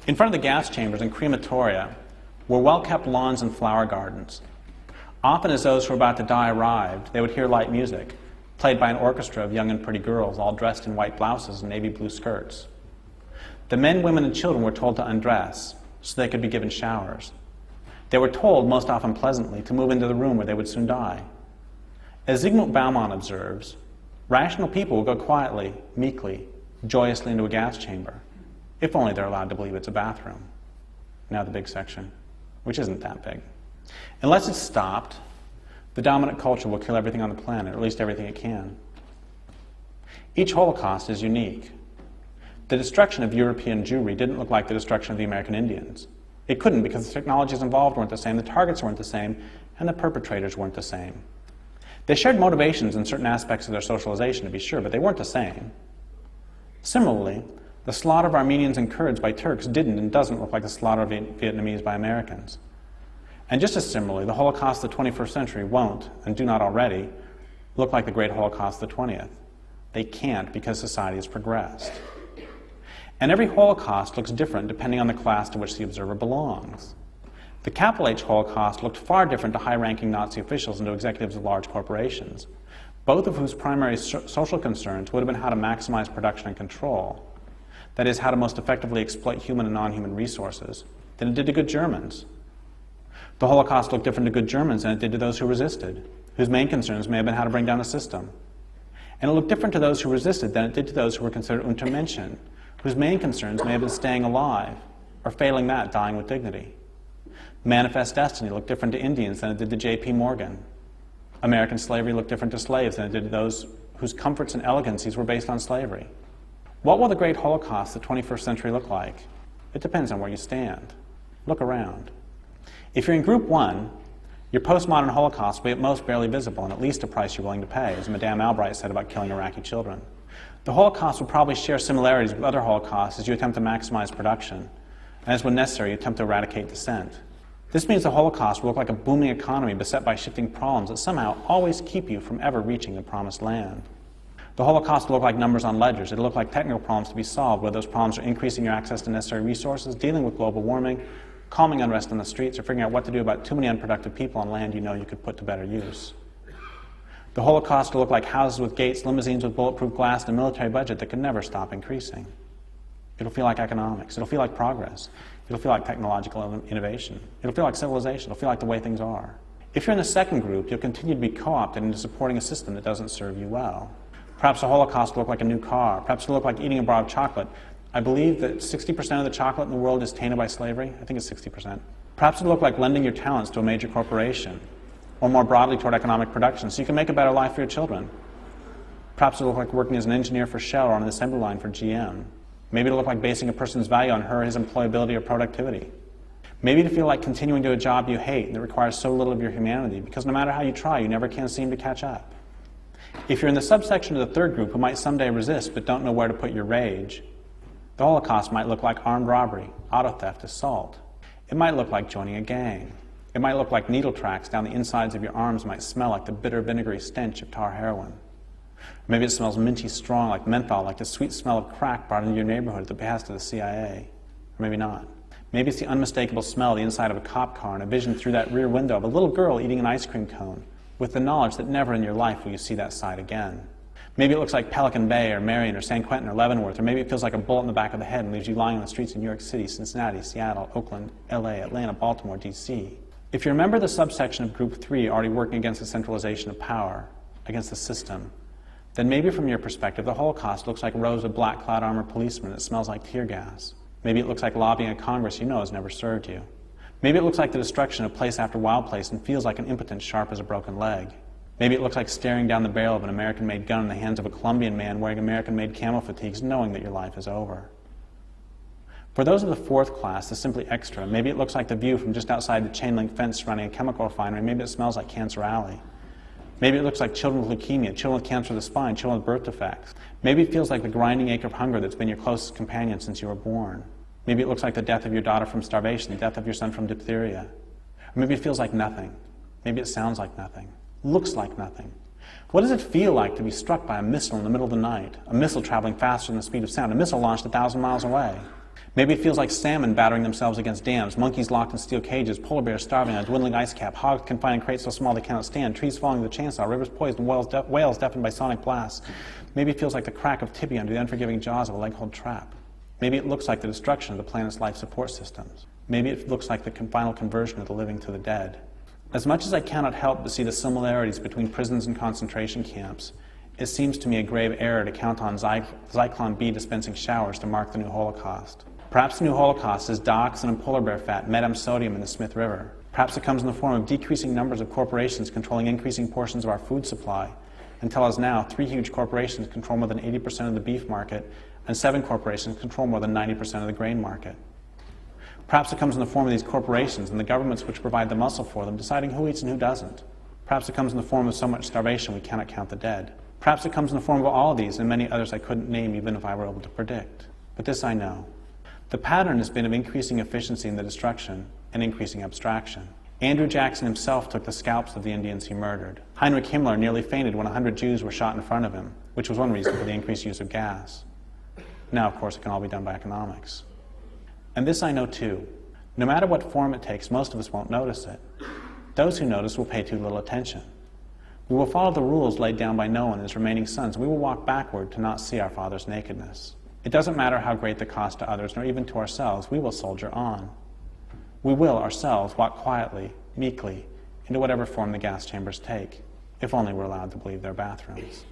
In front of the gas chambers and crematoria were well-kept lawns and flower gardens. Often as those who were about to die arrived, they would hear light music, played by an orchestra of young and pretty girls, all dressed in white blouses and navy blue skirts. The men, women, and children were told to undress so they could be given showers. They were told, most often pleasantly, to move into the room where they would soon die. As Zygmunt Bauman observes, rational people will go quietly, meekly, joyously into a gas chamber, if only they're allowed to believe it's a bathroom. Now the big section, which isn't that big. Unless it's stopped, the dominant culture will kill everything on the planet, or at least everything it can. Each Holocaust is unique. The destruction of European Jewry didn't look like the destruction of the American Indians. It couldn't, because the technologies involved weren't the same, the targets weren't the same, and the perpetrators weren't the same. They shared motivations in certain aspects of their socialization, to be sure, but they weren't the same. Similarly, the slaughter of Armenians and Kurds by Turks didn't and doesn't look like the slaughter of Vietnamese by Americans. And just as similarly, the Holocaust of the 21st century won't, and do not already, look like the Great Holocaust of the 20th. They can't, because society has progressed. And every Holocaust looks different depending on the class to which the observer belongs. The capital H Holocaust looked far different to high-ranking Nazi officials and to executives of large corporations, both of whose primary social concerns would have been how to maximize production and control, that is, how to most effectively exploit human and non-human resources, than it did to good Germans. The Holocaust looked different to good Germans than it did to those who resisted, whose main concerns may have been how to bring down the system. And it looked different to those who resisted than it did to those who were considered Untermenschen, whose main concerns may have been staying alive, or failing that, dying with dignity. Manifest destiny looked different to Indians than it did to J.P. Morgan. American slavery looked different to slaves than it did to those whose comforts and elegancies were based on slavery. What will the Great Holocaust of the 21st century look like? It depends on where you stand. Look around. If you're in Group 1, your postmodern Holocaust will be at most barely visible and at least a price you're willing to pay, as Madame Albright said about killing Iraqi children. The Holocaust will probably share similarities with other Holocausts as you attempt to maximize production, and as when necessary, you attempt to eradicate dissent. This means the Holocaust will look like a booming economy beset by shifting problems that somehow always keep you from ever reaching the promised land. The Holocaust will look like numbers on ledgers. It'll look like technical problems to be solved, whether those problems are increasing your access to necessary resources, dealing with global warming, calming unrest on the streets, or figuring out what to do about too many unproductive people on land you know you could put to better use. The Holocaust will look like houses with gates, limousines with bulletproof glass, and a military budget that could never stop increasing. It'll feel like economics. It'll feel like progress. It'll feel like technological innovation. It'll feel like civilization. It'll feel like the way things are. If you're in the second group, you'll continue to be co-opted into supporting a system that doesn't serve you well. Perhaps the Holocaust will look like a new car. Perhaps it'll look like eating a bar of chocolate. I believe that 60% of the chocolate in the world is tainted by slavery. I think it's 60%. Perhaps it'll look like lending your talents to a major corporation, or more broadly toward economic production, so you can make a better life for your children. Perhaps it'll look like working as an engineer for Shell or on an assembly line for GM. Maybe it'll look like basing a person's value on her or his employability or productivity. Maybe it'll feel like continuing to do a job you hate and that requires so little of your humanity, because no matter how you try, you never can seem to catch up. If you're in the subsection of the third group who might someday resist but don't know where to put your rage, the Holocaust might look like armed robbery, auto theft, assault. It might look like joining a gang. It might look like needle tracks down the insides of your arms might smell like the bitter, vinegary stench of tar heroin. Or maybe it smells minty strong like menthol, like the sweet smell of crack brought into your neighborhood at the behest of the CIA. Or maybe not. Maybe it's the unmistakable smell of the inside of a cop car and a vision through that rear window of a little girl eating an ice cream cone, with the knowledge that never in your life will you see that side again. Maybe it looks like Pelican Bay or Marion or San Quentin or Leavenworth, or maybe it feels like a bullet in the back of the head and leaves you lying on the streets in New York City, Cincinnati, Seattle, Oakland, LA, Atlanta, Baltimore, DC. If you're a member of the subsection of Group 3 already working against the centralization of power, against the system, then maybe from your perspective the Holocaust looks like rows of black clad armored policemen that smells like tear gas. Maybe it looks like lobbying a Congress you know has never served you. Maybe it looks like the destruction of place after wild place and feels like an impotence sharp as a broken leg. Maybe it looks like staring down the barrel of an American-made gun in the hands of a Colombian man wearing American-made camel fatigues, knowing that your life is over. For those of the fourth class, the simply extra, maybe it looks like the view from just outside the chain-link fence surrounding a chemical refinery. Maybe it smells like Cancer Alley. Maybe it looks like children with leukemia, children with cancer of the spine, children with birth defects. Maybe it feels like the grinding ache of hunger that's been your closest companion since you were born. Maybe it looks like the death of your daughter from starvation, the death of your son from diphtheria. Or maybe it feels like nothing. Maybe it sounds like nothing. Looks like nothing. What does it feel like to be struck by a missile in the middle of the night? A missile traveling faster than the speed of sound. A missile launched 1,000 miles away. Maybe it feels like salmon battering themselves against dams, monkeys locked in steel cages, polar bears starving on a dwindling ice cap, hogs confined in crates so small they cannot stand, trees falling with a chainsaw, rivers poisoned, whales deafened by sonic blasts. Maybe it feels like the crack of tibia under the unforgiving jaws of a leg-hold trap. Maybe it looks like the destruction of the planet's life support systems. Maybe it looks like the final conversion of the living to the dead. As much as I cannot help but see the similarities between prisons and concentration camps, it seems to me a grave error to count on Zyklon B dispensing showers to mark the new Holocaust. Perhaps the new Holocaust is dioxin and polar bear fat, metam-sodium in the Smith River. Perhaps it comes in the form of decreasing numbers of corporations controlling increasing portions of our food supply, until as now 3 huge corporations control more than 80% of the beef market, and 7 corporations control more than 90% of the grain market. Perhaps it comes in the form of these corporations and the governments which provide the muscle for them deciding who eats and who doesn't. Perhaps it comes in the form of so much starvation we cannot count the dead. Perhaps it comes in the form of all of these and many others I couldn't name even if I were able to predict. But this I know. The pattern has been of increasing efficiency in the destruction and increasing abstraction. Andrew Jackson himself took the scalps of the Indians he murdered. Heinrich Himmler nearly fainted when 100 Jews were shot in front of him, which was one reason for the increased use of gas. Now, of course, it can all be done by economics. And this I know too. No matter what form it takes, most of us won't notice it. Those who notice will pay too little attention. We will follow the rules laid down by Noah and his remaining sons, and we will walk backward to not see our Father's nakedness. It doesn't matter how great the cost to others, nor even to ourselves, we will soldier on. We will, ourselves, walk quietly, meekly, into whatever form the gas chambers take, if only we're allowed to believe their bathrooms.